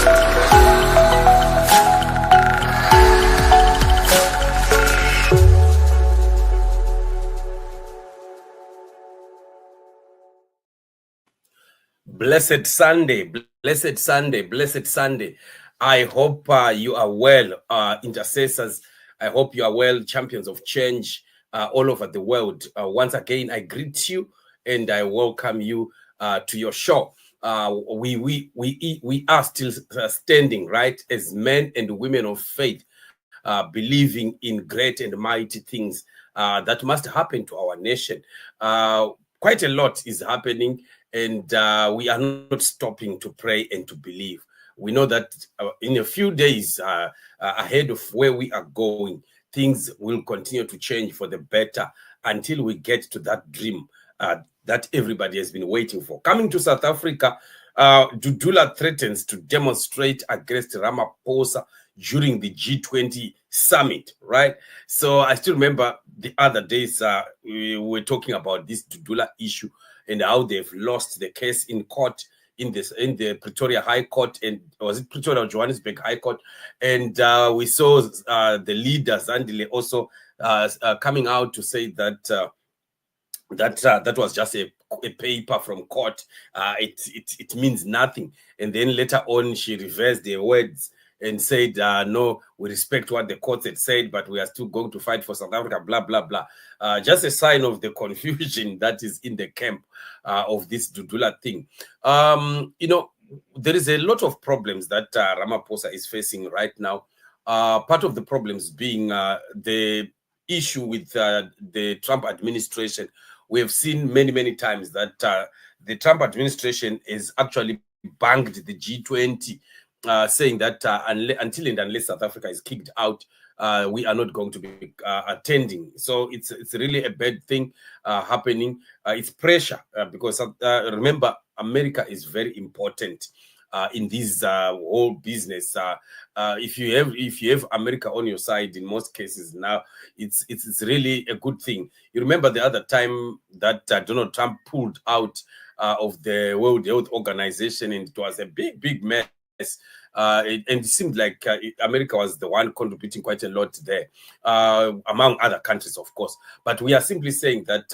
Blessed Sunday, blessed Sunday, blessed Sunday. I hope you are well, intercessors. I hope you are well, champions of change all over the world. Once again, I greet you and I welcome you to your show. We are still standing, right, as men and women of faith, believing in great and mighty things that must happen to our nation. Quite a lot is happening, and we are not stopping to pray and to believe. We know that in a few days ahead of where we are going, things will continue to change for the better until we get to that dream that everybody has been waiting for. Coming to South Africa, Dudula threatens to demonstrate against Ramaphosa during the G20 summit, right? So I still remember the other days we were talking about this Dudula issue and how they've lost the case in court in the Pretoria High Court, and was it Pretoria or Johannesburg High Court? And we saw the leader Zandile also coming out to say that that was just a paper from court. It means nothing. And then later on, she reversed the words and said, no, we respect what the court had said, but we are still going to fight for South Africa, blah, blah, blah. Just a sign of the confusion that is in the camp of this Dudula thing. There is a lot of problems that Ramaphosa is facing right now. Part of the problems being the issue with the Trump administration. We have seen many times that the Trump administration is actually banged the G20, saying that until and unless South Africa is kicked out, we are not going to be attending. So it's really a bad thing happening. It's pressure because remember, America is very important in this whole business. If you have America on your side, in most cases now, it's really a good thing. You remember the other time that Donald Trump pulled out of the World Health Organization, and it was a big mess. And it seemed like America was the one contributing quite a lot there, among other countries, of course. But we are simply saying that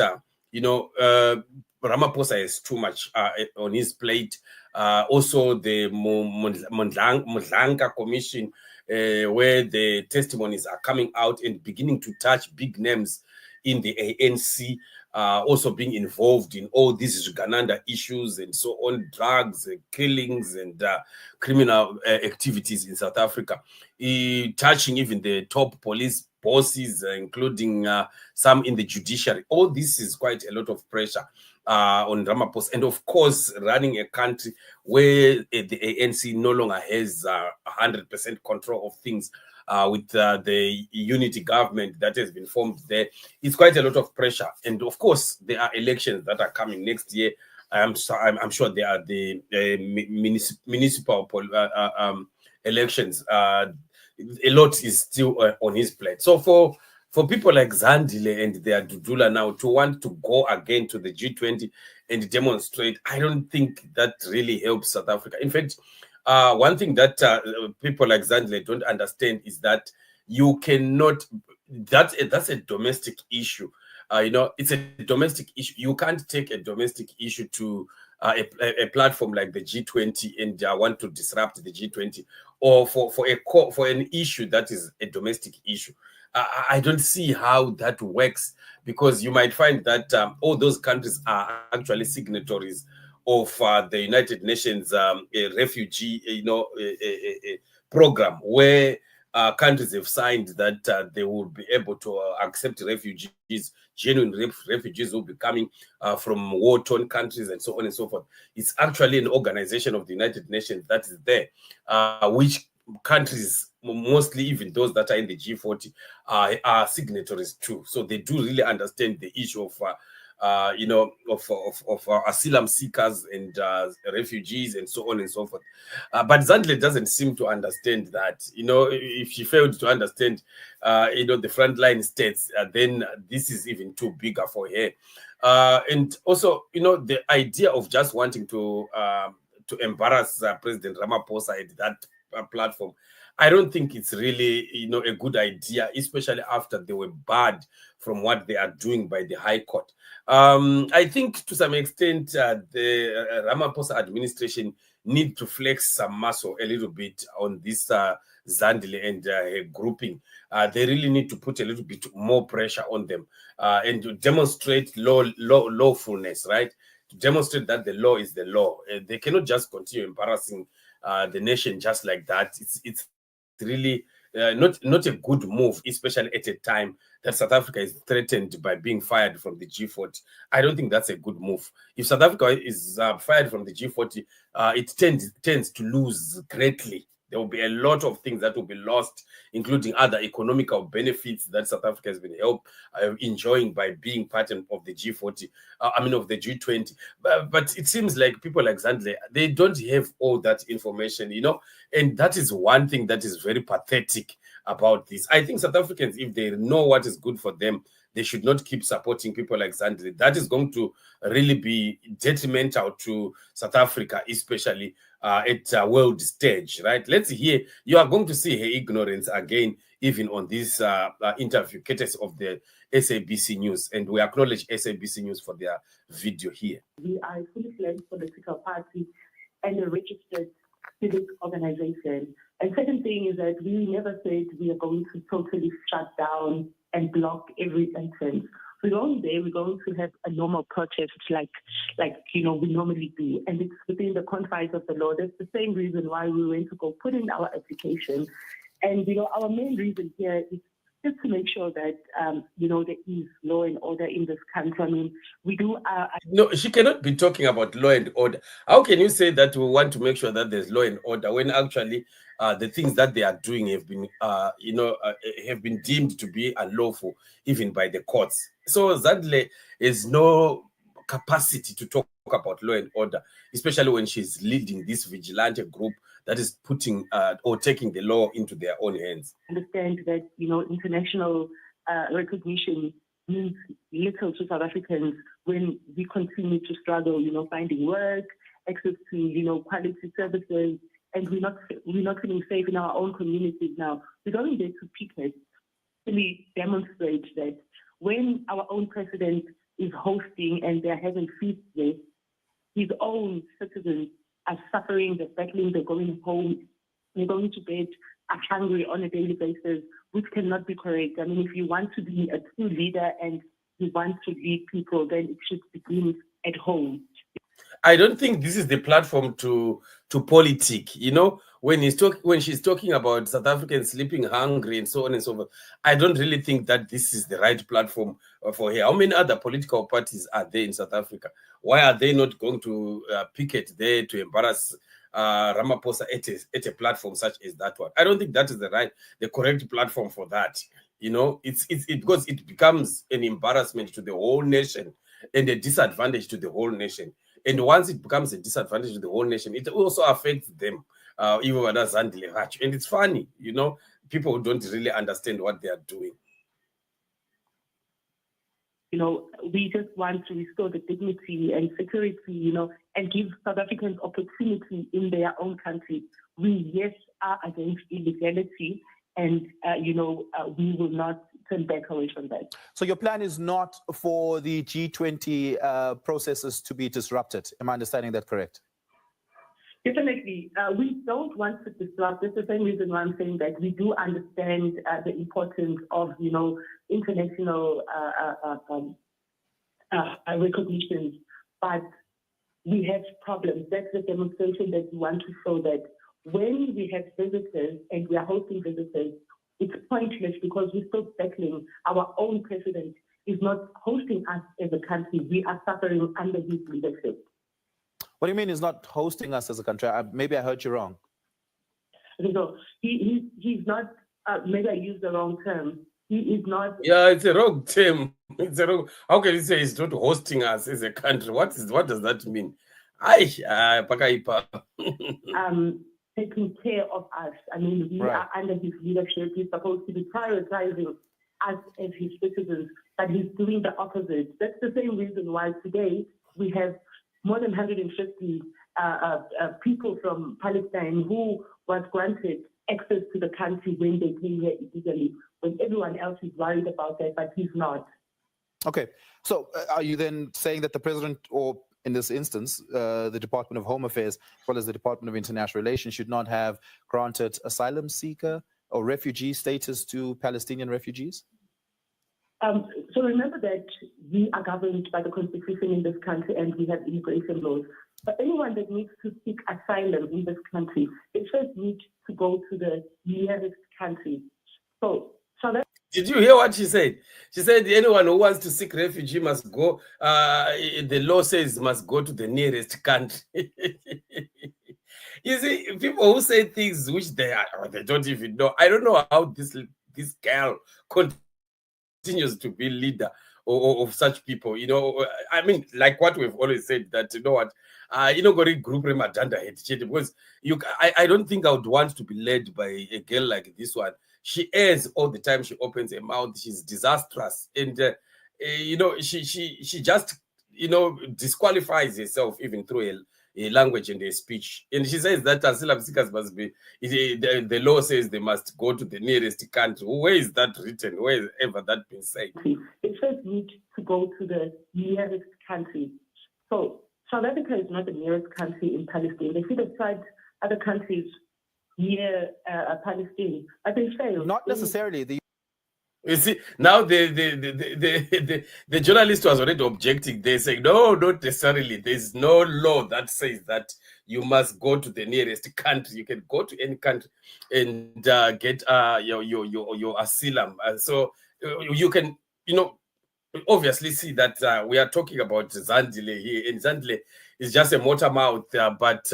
Ramaphosa has too much on his plate. Also, the Mondlanga Commission, where the testimonies are coming out and beginning to touch big names in the ANC, also being involved in all these Ugananda issues and so on, drugs, killings, and criminal activities in South Africa, touching even the top police bosses, including some in the judiciary. All this is quite a lot of pressure on Ramaphosa, and of course, running a country where the ANC no longer has 100% control of things. With the unity government that has been formed there, it's quite a lot of pressure. And of course, there are elections that are coming next year. I'm sure there are the municipal elections. A lot is still on his plate. So for people like Zandile and their Dudula now to want to go again to the G20 and demonstrate, I don't think that really helps South Africa. In fact, one thing that people like Zandile don't understand is that you cannot, that's a domestic issue. It's a domestic issue. You can't take a domestic issue to a platform like the G20 and want to disrupt the G20, or for an issue that is a domestic issue. I don't see how that works, because you might find that all those countries are actually signatories of the United Nations refugee, program, where countries have signed that they will be able to accept refugees, genuine refugees will be coming from war-torn countries and so on and so forth. It's actually an organization of the United Nations that is there, which countries, mostly even those that are in the G40, are signatories too. So they do really understand the issue of asylum seekers and refugees and so on and so forth. But Zandile doesn't seem to understand that. If she failed to understand, the frontline states, then this is even too bigger for her. And also, the idea of just wanting to to embarrass President Ramaphosa at that platform. I don't think it's really, a good idea, especially after they were barred from what they are doing by the High Court. I think to some extent the Ramaphosa administration need to flex some muscle a little bit on this Zandile and her grouping. They really need to put a little bit more pressure on them and to demonstrate lawfulness, right? To demonstrate that the law is the law. They cannot just continue embarrassing the nation just like that. It's really not a good move, especially at a time that South Africa is threatened by being fired from the G40. I don't think that's a good move. If South Africa is fired from the G40, it tends to lose greatly. There will be a lot of things that will be lost, including other economical benefits that South Africa has been enjoying by being part of the G40, of the G20. But it seems like people like Zandile, they don't have all that information, and that is one thing that is very pathetic about this. I think South Africans, if they know what is good for them, they should not keep supporting people like Zandile. That is going to really be detrimental to South Africa, especially at a world stage, right? Let's hear. You are going to see her ignorance again, even on this interview, courtesy of the SABC News. And we acknowledge SABC News for their video here. We are a fully fledged political party and a registered civic organization. And second thing is that we never said we are going to totally shut down and block every entrance. We're going there, we're going to have a normal protest like we normally do. And it's within the confines of the law. That's the same reason why we went to go put in our application. And, our main reason here is just to make sure that, there is law and order in this country. I mean, we do... No, she cannot be talking about law and order. How can you say that we want to make sure that there's law and order when actually the things that they are doing have been, have been deemed to be unlawful, even by the courts? So Zandile has no capacity to talk about law and order, especially when she's leading this vigilante group that is putting or taking the law into their own hands. Understand that, international recognition means little to South Africans when we continue to struggle, finding work, access to, quality services, and we're not feeling safe in our own communities now. We're going there to picket, really demonstrate that when our own president is hosting and they're having feasts there, his own citizens are suffering, they're battling, they're going home, they're going to bed, are hungry on a daily basis, which cannot be correct. I mean, if you want to be a true leader and you want to lead people, then it should begin at home. I don't think this is the platform to politic. When she's talking about South Africans sleeping hungry and so on and so forth, I don't really think that this is the right platform for her. How many other political parties are there in South Africa? Why are they not going to picket there to embarrass Ramaphosa at a platform such as that one? I don't think that is the correct platform for that. It's because it becomes an embarrassment to the whole nation and a disadvantage to the whole nation. And once it becomes a disadvantage to the whole nation, it also affects them, even when that's Zandile. And it's funny, people who don't really understand what they are doing. We just want to restore the dignity and security, and give South Africans opportunity in their own country. We, yes, are against illegality, and, we will not turn back away from that. So your plan is not for the G20 processes to be disrupted. Am I understanding that correct? Definitely. We don't want to disrupt. That's the same reason why I'm saying that we do understand the importance of, international recognition, but we have problems. That's the demonstration that we want to show that when we have visitors and we are hosting visitors, it's pointless because we're still battling. Our own president is not hosting us as a country. We are suffering under his leadership. What do you mean he's not hosting us as a country? Maybe I heard you wrong. So he's not, maybe I used the wrong term. He is not. Yeah, it's a wrong term. It's a wrong. How can you say he's not hosting us as a country? What does that mean? Taking care of us. I mean, we are under his leadership. He's supposed to be prioritizing us as his citizens, but he's doing the opposite. That's the same reason why today we have more than 150 people from Palestine who was granted access to the country when they came here illegally, when everyone else is worried about that, but he's not. Okay. So are you then saying that the president, or in this instance, the Department of Home Affairs, as well as the Department of International Relations, should not have granted asylum seeker or refugee status to Palestinian refugees? So remember that we are governed by the Constitution in this country and we have immigration laws. But anyone that needs to seek asylum in this country, they first need to go to the nearest country. So that. Did you hear what she said? She said anyone who wants to seek refugee must go, the law says must go to the nearest country. You see, people who say things which they don't even know. I don't know how this girl continues to be leader of such people. You know, I mean, like what we've always said, that, you know what, go to group remadanda because I don't think I would want to be led by a girl like this one. She errs all the time. She opens her mouth. She's disastrous, and she just disqualifies herself even through a language and a speech. And she says that asylum seekers must be. The law says they must go to the nearest country. Where is that written? Where is ever that been said? They first need to go to the nearest country. So South Africa is not the nearest country in Palestine. They should have tried other countries near Palestine, but they failed. Not necessarily. You see, now the journalist was already objecting. They say, no, not necessarily. There's no law that says that you must go to the nearest country. You can go to any country and get your asylum. So you can, obviously see that we are talking about Zandile here, and Zandile is just a motor mouth, but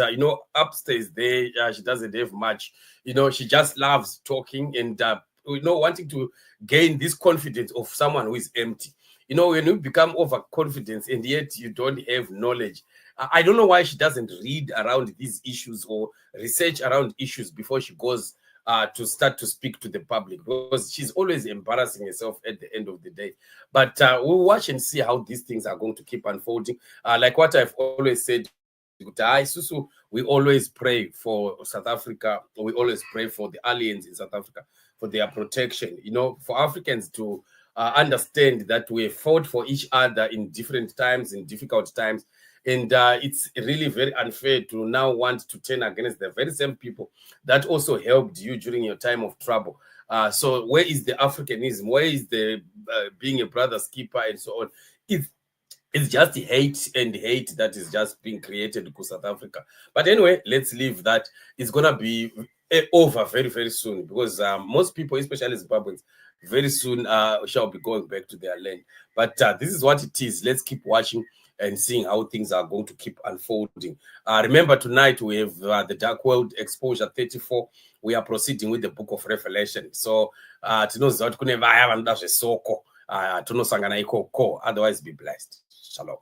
upstairs there, she doesn't have much. She just loves talking and wanting to gain this confidence of someone who is empty. When you become overconfident and yet you don't have knowledge, I don't know why she doesn't read around these issues or research around issues before she goes to start to speak to the public, because she's always embarrassing herself at the end of the day. But we'll watch and see how these things are going to keep unfolding. Like what I've always said, we always pray for South Africa. We always pray for the aliens in South Africa, for their protection, for Africans to understand that we fought for each other in different times, in difficult times. And it's really very unfair to now want to turn against the very same people that also helped you during your time of trouble. So where is the Africanism? Where is the being a brother's keeper and so on? It's just hate that is just being created to South Africa. But anyway, let's leave that. It's going to be over very, very soon, because most people, especially Zimbabweans, very soon shall be going back to their land. But this is what it is. Let's keep watching and seeing how things are going to keep unfolding. Remember, tonight we have the Dark World Exposure 34. We are proceeding with the Book of Revelation. So, otherwise be blessed. Shalom.